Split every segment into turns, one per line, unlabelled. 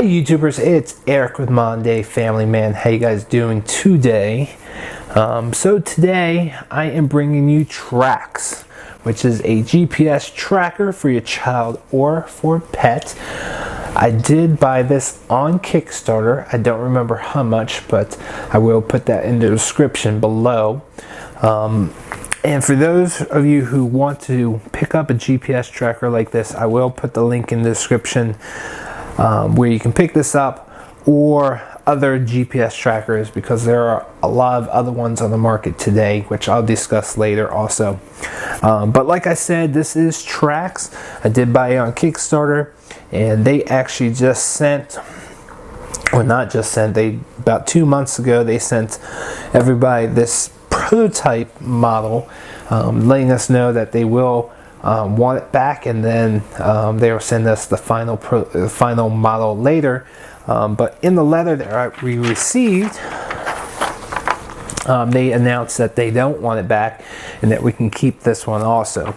YouTubers, it's Eric with Modern Day Family Man. How you guys doing today? So today I am bringing you Trax, which is a GPS tracker for your child or for pet. I did buy this on Kickstarter. I don't remember how much, but I will put that in the description below. And for those of you who want to pick up a GPS tracker like this, I will put the link in the description where you can pick this up, or other GPS trackers, because there are a lot of other ones on the market today, which I'll discuss later also. But like I said, this is Trax. I did buy it on Kickstarter, and they actually just sent, or not just sent, about 2 months ago they sent everybody this prototype model, letting us know that they will want it back, and then they will send us the final model later. But in the letter that we received, they announced that they don't want it back and that we can keep this one also.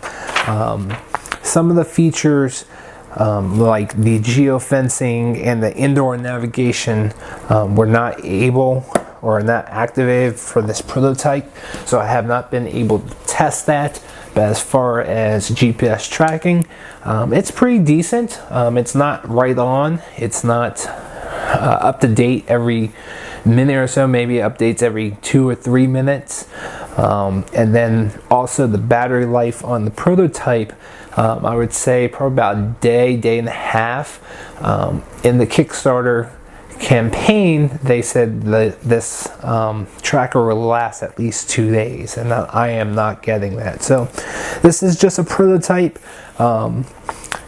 Some of the features, like the geofencing and the indoor navigation, were not able or not activated for this prototype, so I have not been able to test that. But as far as GPS tracking, it's pretty decent. It's not right on. It's not up to date every minute or so. Maybe it updates every 2 or 3 minutes. And then also the battery life on the prototype, I would say probably about a day and a half. In the Kickstarter campaign, they said that this tracker will last at least 2 days, and I am not getting that. So this is just a prototype. Let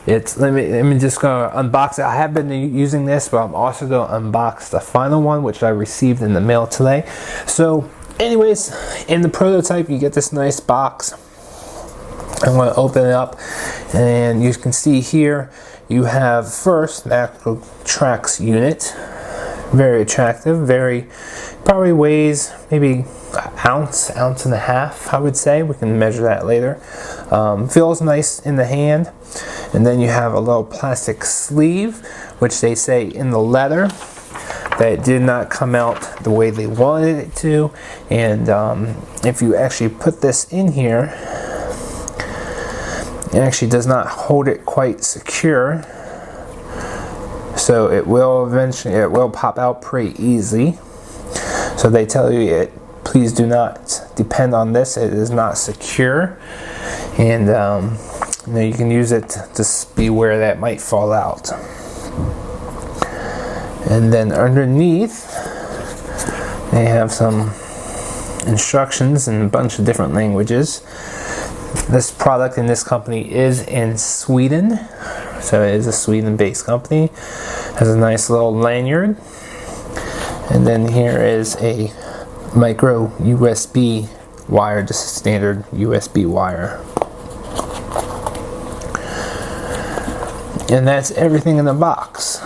me just go unbox it. I have been using this, but I'm also going to unbox the final one, which I received in the mail today. So anyways, in the prototype you get this nice box. I'm going to open it up, and you can see here you have first the actual Trax unit. Very attractive, probably weighs maybe an ounce and a half, I would say. We can measure that later. Feels nice in the hand. And then you have a little plastic sleeve, which they say in the letter that it did not come out the way they wanted it to. And if you actually put this in here, it actually does not hold it quite secure. So it will pop out pretty easily. So they tell you please do not depend on this. It is not secure, and you can use it to just beware that it might fall out. And then underneath they have some instructions in a bunch of different languages. This product in this company is in Sweden. So it is a Sweden-based company. Has a nice little lanyard, and then here is a micro USB wire, just a standard USB wire. And that's everything in the box.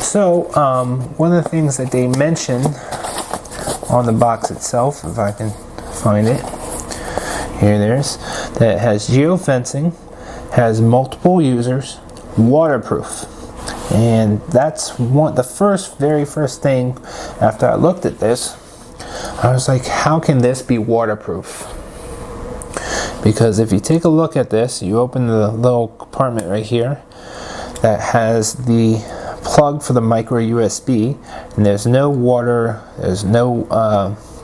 So one of the things that they mention on the box itself, if I can find it, here it is, that it has geofencing, has multiple users, waterproof. And that's the very first thing after I looked at this. I was like, how can this be waterproof? Because if you take a look at this, you open the little compartment right here that has the plug for the micro USB, and there's no water, there's no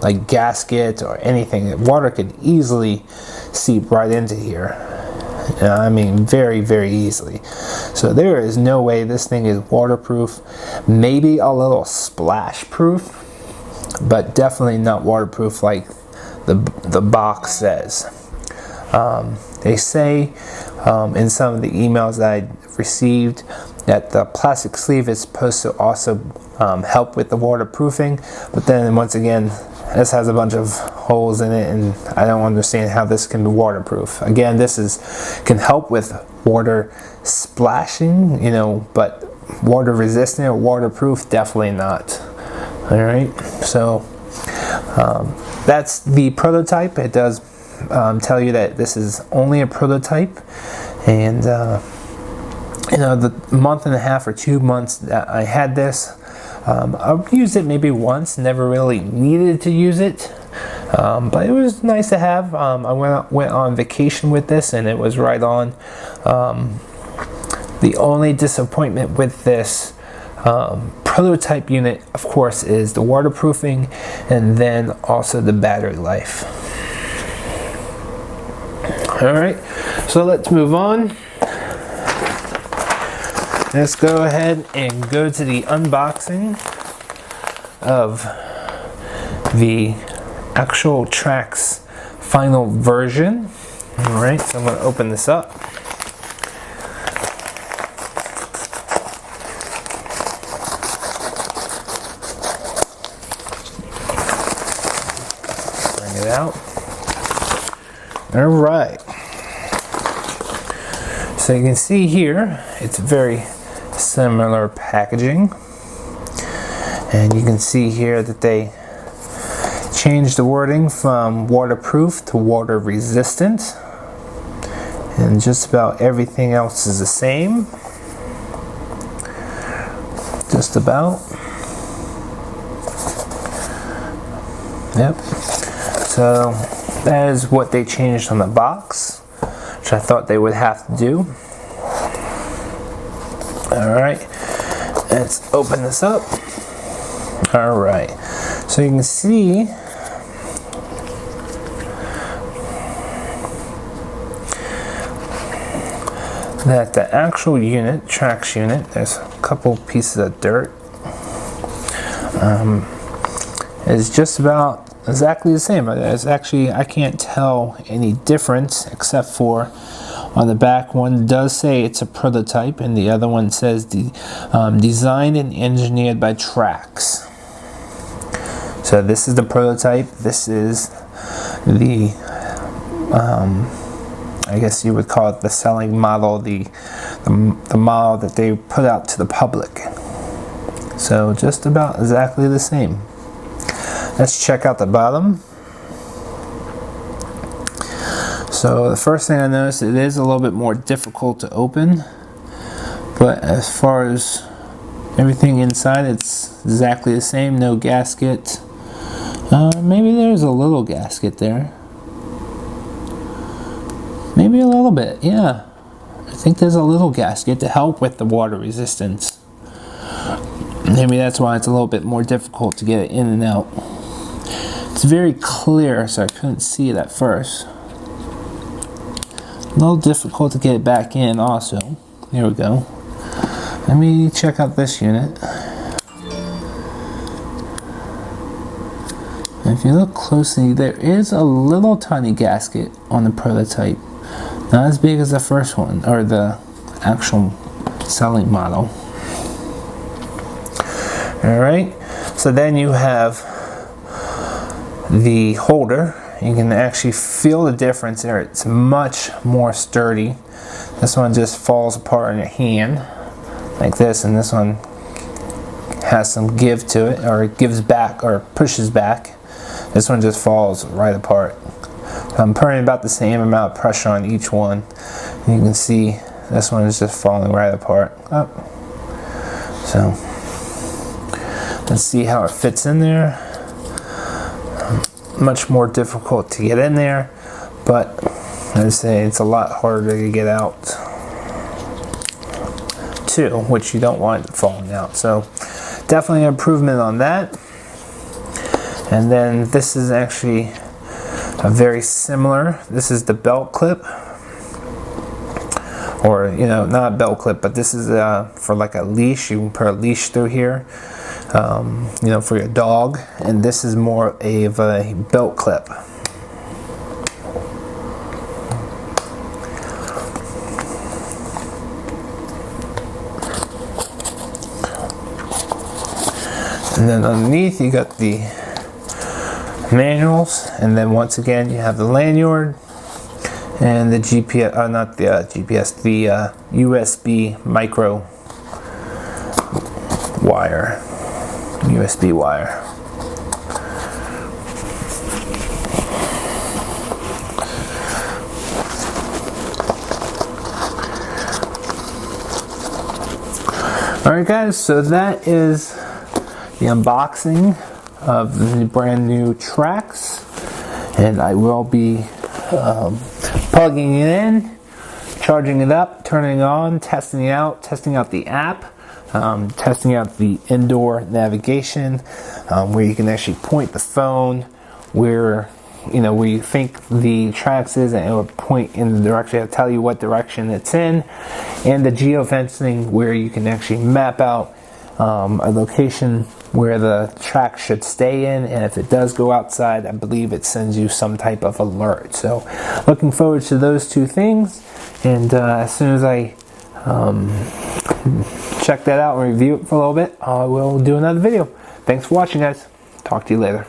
like gasket or anything. Water could easily seep right into here. I mean, very, very easily. So there is no way this thing is waterproof. Maybe a little splash proof, but definitely not waterproof like the box says. They say in some of the emails that I received that the plastic sleeve is supposed to also help with the waterproofing, but then once again, this has a bunch of holes in it, and I don't understand how this can be waterproof. Again, this can help with water splashing, but water resistant or waterproof, definitely not. All right, so that's the prototype. It does tell you that this is only a prototype, and you know, the month and a half or 2 months that I had this, I've used it maybe once, never really needed to use it, but it was nice to have. I went on vacation with this, and it was right on. The only disappointment with this prototype unit, of course, is the waterproofing, and then also the battery life. Alright, so let's move on. Let's go ahead and go to the unboxing of the actual Trax final version. Alright, so I'm going to open this up. Bring it out. Alright. So you can see here, it's very similar packaging, and you can see here that they changed the wording from waterproof to water resistant, and just about everything else is the same, just about. Yep. So that is what they changed on the box, which I thought they would have to do. Alright, let's open this up. Alright, so you can see that the actual unit, Trax unit, there's a couple pieces of dirt, is just about exactly the same. It's actually, I can't tell any difference except for on the back. One does say it's a prototype, and the other one says designed and engineered by Trax. So this is the prototype. This is the, I guess you would call it the selling model, the model that they put out to the public. So just about exactly the same. Let's check out the bottom. So the first thing I noticed, it is a little bit more difficult to open, but as far as everything inside, it's exactly the same. No gasket. Maybe there's a little gasket there. Maybe a little bit, yeah. I think there's a little gasket to help with the water resistance. Maybe that's why it's a little bit more difficult to get it in and out. It's very clear, so I couldn't see it at first. A little difficult to get it back in also. There we go. Let me check out this unit. And if you look closely, there is a little tiny gasket on the prototype. Not as big as the first one, or the actual selling model. Alright, so then you have the holder. You can actually feel the difference there. It's much more sturdy. This one just falls apart in your hand like this, and this one has some give to it, or it gives back or pushes back. This one just falls right apart. I'm putting about the same amount of pressure on each one. And you can see this one is just falling right apart. Oh. So let's see how it fits in there. Much more difficult to get in there, but as I say, it's a lot harder to get out too, which you don't want falling out. So definitely an improvement on that. And then this is actually a very similar, this is the belt clip, or not a belt clip, but this is for like a leash. You can put a leash through here, for your dog, and this is more of a belt clip. And then underneath you got the manuals, and then once again you have the lanyard and the GPS, not the GPS, the USB micro wire, USB wire. Alright guys, so that is the unboxing of the brand new Trax, and I will be plugging it in, charging it up, turning it on, testing it out, testing out the app, testing out the indoor navigation, where you can actually point the phone where you think the Trax is, and it will point in the direction, it'll tell you what direction it's in, and the geofencing where you can actually map out a location where the Trax should stay in, and if it does go outside, I believe it sends you some type of alert. So looking forward to those two things, and as soon as I check that out and review it for a little bit, I will do another video. Thanks for watching, guys. Talk to you later.